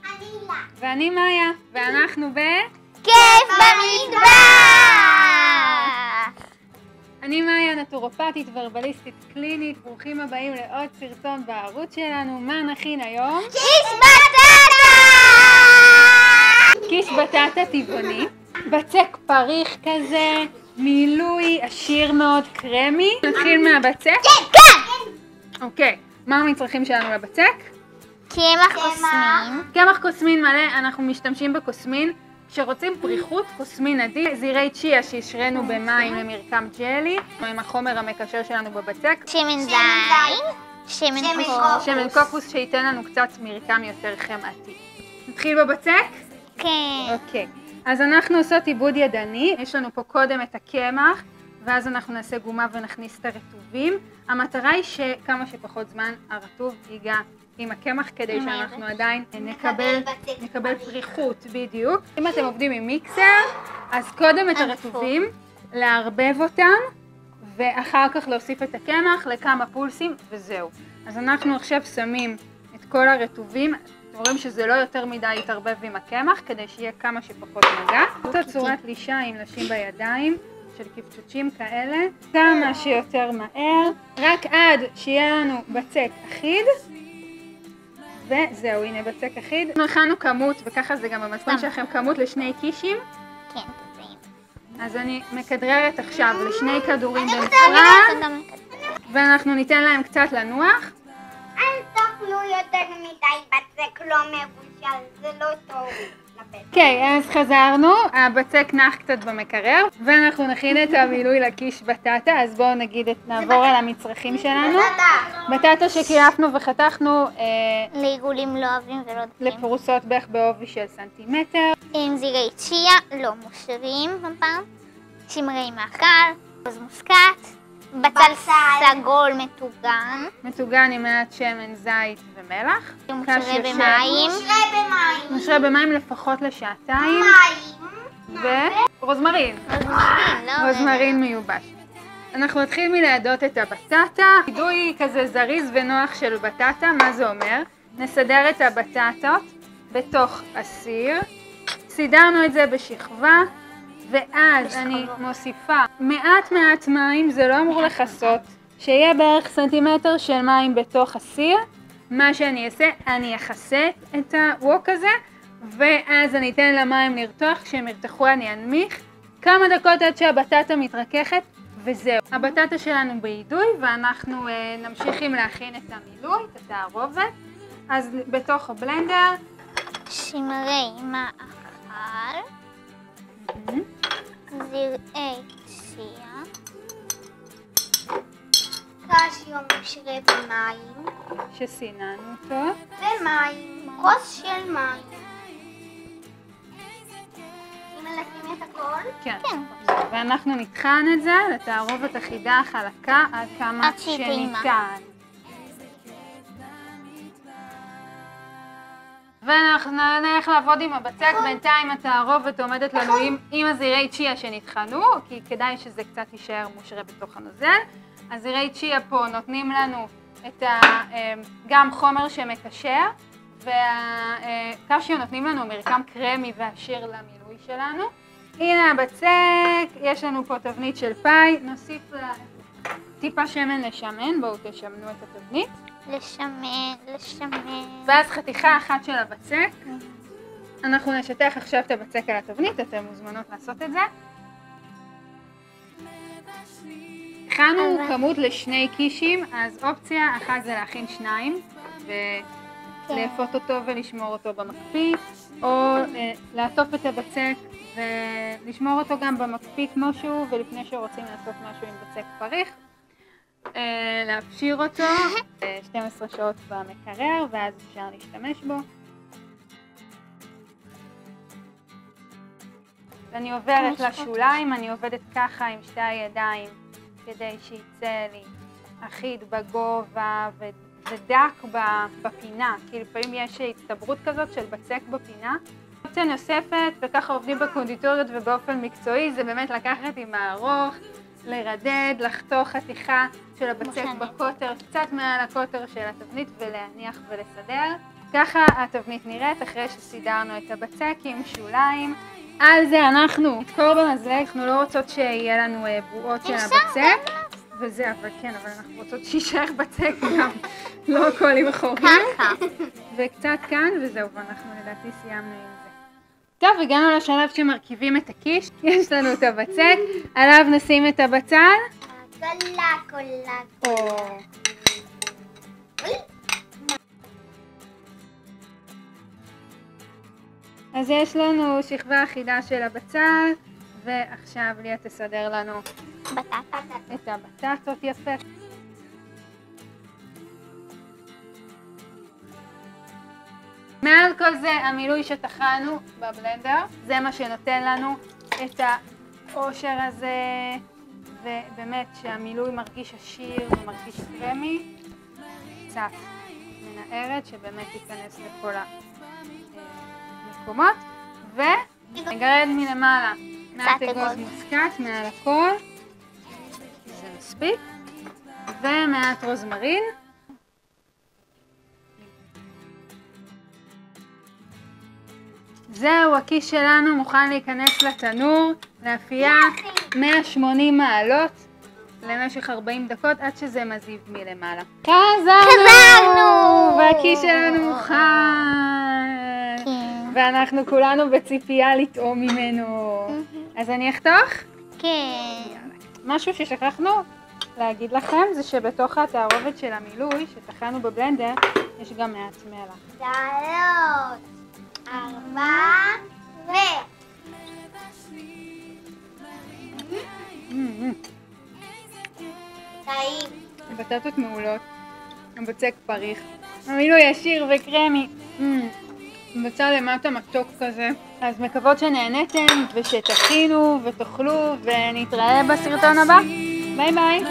אני לה. ואני מאיה, ואנחנו כיף במטבח! אני מאיה, נטורופטית ורבליסטית קלינית. ברוכים הבאים לעוד סרטון בערוץ שלנו. מה נכין היום? קיש בטטה! קיש בטטה טבעוני, בצק פריך כזה, מילוי עשיר מאוד קרמי. נתחיל מהבצק? כן! אוקיי, מה המצרכים שלנו לבצק? קמח קוסמין. קמח קוסמין מלא, אנחנו משתמשים בקוסמין. כשרוצים פריחות, קוסמין עדי, זירי צ'יה שהשרנו במים למרקם ג'לי, עם החומר המקשר שלנו בבצק. שמן זית. שמן קוקוס שייתן לנו קצת מרקם יותר חמאתי. נתחיל בבצק? כן. אוקיי, אז אנחנו עושות עיבוד ידני. יש לנו פה קודם את הקמח, ואז אנחנו נעשה גומה ונכניס את הרטובים. המטרה היא שכמה שפחות זמן הרטוב ייגע עם הקמח, כדי שאנחנו עדיין נקבל פריחות, בדיוק. אם אתם עובדים עם מיקסר, אז קודם את הרטובים, לערבב אותם, ואחר כך להוסיף את הקמח לכמה פולסים, וזהו. אז אנחנו עכשיו שמים את כל הרטובים. אתם רואים שזה לא יותר מדי יתערבב עם הקמח, כדי שיהיה כמה שפחות מגע. אותה צורת לישה עם לשים בידיים, של קפצ'וצ'ים כאלה, כמה שיותר מהר, רק עד שיהיה לנו בצק אחיד. וזהו, הנה בצק אחיד. אנחנו הכנו כמות, וככה זה גם במתכון שלכם, כמות לשני קישים. כן. אז אני מכדררת עכשיו לשני כדורים בנפרד, ואנחנו ניתן להם קצת לנוח. אל תאכלו יותר מדי בצק לא מבושל, זה לא טוב. אוקיי, אז חזרנו, הבצק נח קצת במקרר, ואנחנו נכין את המילוי לקיש בטטה. אז בואו נעבור על המצרכים שלנו. בטטה שקילפנו וחתכנו לעיגולים לא אוהבים ולא דקים. לפרוסות בערך בעובי של סנטימטר. עם זירי צ'יה לא מושרים הפעם, שמרי מאכל, עוז מוסקת, בצל סגול מטוגן. מטוגן עם מעט שמן, זית ומלח. מושרה במים. מושרה במים לפחות לשעתיים. ורוזמרין. רוזמרין מיובש. אנחנו נתחיל מלעדות את הבטטה. עידוי כזה זריז ונוח של בטטה. מה זה אומר? נסדר את הבטטות בתוך הסיר. סידרנו את זה בשכבה. ואז אני מוסיפה מעט מים, זה לא אמור לחסות, שיהיה בערך סנטימטר של מים בתוך הסיר. מה שאני אעשה, אני אחסה את הווק הזה, ואז אני אתן למים לרתוח. כשהם ירתחו אני אנמיך כמה דקות עד שהבטטה מתרככת, וזהו. הבטטה שלנו בעידוי, ואנחנו נמשיך להכין את המילוי, את התערובת. אז בתוך הבלנדר שמרי מאכל, זרעי צ'יה, קשיו מושרה במים, שסיננו אותו, ומים, כוס של מים. אם מלקים את הכל? כן. ואנחנו נטחן את זה לתערובת אחידה חלקה עד כמה שניתן. ואנחנו נלך לעבוד עם הבצק. בינתיים התערובת עומדת לנו עם הזירי צ'יה שנטחנו, כי כדאי שזה קצת יישאר מושרה בתוך הנוזל. הזירי צ'יה פה נותנים לנו את גם חומר שמקשר, והקשיו נותנים לנו מרקם קרמי ועשיר למילוי שלנו. הנה הבצק, יש לנו פה תבנית של פאי, נוסיף לה טיפה שמן לשמן. בואו תשמנו את התבנית. לשמן. ואז חתיכה אחת של הבצק. אנחנו נשטח עכשיו את הבצק על התבנית, אתן מוזמנות לעשות את זה. הכנו כמות לשני קישים, אז אופציה אחת זה להכין שניים ולאפות אותו ולשמור אותו במקפיא, או לעטוף את הבצק ולשמור אותו גם במקפיא כמו שהוא, ולפני שרוצים לעשות משהו עם בצק פריך, להפשיר אותו 12 שעות במקרר, ואז אפשר להשתמש בו. אני עוברת לשוליים, אני עובדת ככה עם שתי הידיים, כדי שיצא לי אחיד בגובה ודק בפינה, כי לפעמים יש הצטברות כזאת של בצק בפינה. אופציה נוספת, וככה עובדים בקונדיטוריות ובאופן מקצועי, זה באמת לקחת עם הארוך, לרדד, לחתוך חתיכה של הבצק בקוטר, קצת מעל הקוטר של התבנית, ולהניח ולסדר. ככה התבנית נראית אחרי שסידרנו את הבצק עם שוליים. על זה אנחנו נדקור במזלג, אנחנו לא רוצות שיהיה לנו בועות של הבצק. וזה, אבל כן, אבל אנחנו רוצות שישאר בצק גם, לא הכל עם החורים. ככה. וקצת כאן, וזהו, ואנחנו לדעתי סיימנו עם זה. טוב, הגענו לשלב שמרכיבים את הקיש. יש לנו את הבצק, עליו נשים את הבצל. קולה. אז יש לנו שכבה אחידה של הבצל, ועכשיו ליה תסדר לנו את הבטטות יפה. מעל כל זה המילוי שטחנו בבלנדר, זה מה שנותן לנו את העושר הזה, ובאמת שהמילוי מרגיש עשיר ומרגיש קרמי, קצת מנערת שבאמת תיכנס לכל המקומות, ונגרד מלמעלה מעט אגוז מוסקת מעל הכל, זה מספיק, ומעט רוזמרין. זהו, הקיש שלנו מוכן להיכנס לתנור, לאפייה 180 מעלות למשך 40 דקות עד שזה מזיב מלמעלה. חזרנו! והקיש שלנו מוכן! ואנחנו כולנו בציפייה לטעום ממנו. אז אני אחתוך? כן. משהו ששכחנו להגיד לכם זה שבתוך התערובת של המילוי שטחנו בבלנדר יש גם מעט מלח. 3, 4 ו... טעים. הבטטות מעולות, הבצק פריך, המילוי עשיר וקרמי, בצד למטה מתוק כזה. אז מקוות שנהנתם ושתכינו ותאכלו ונתראה בסרטון הבא. ביי ביי.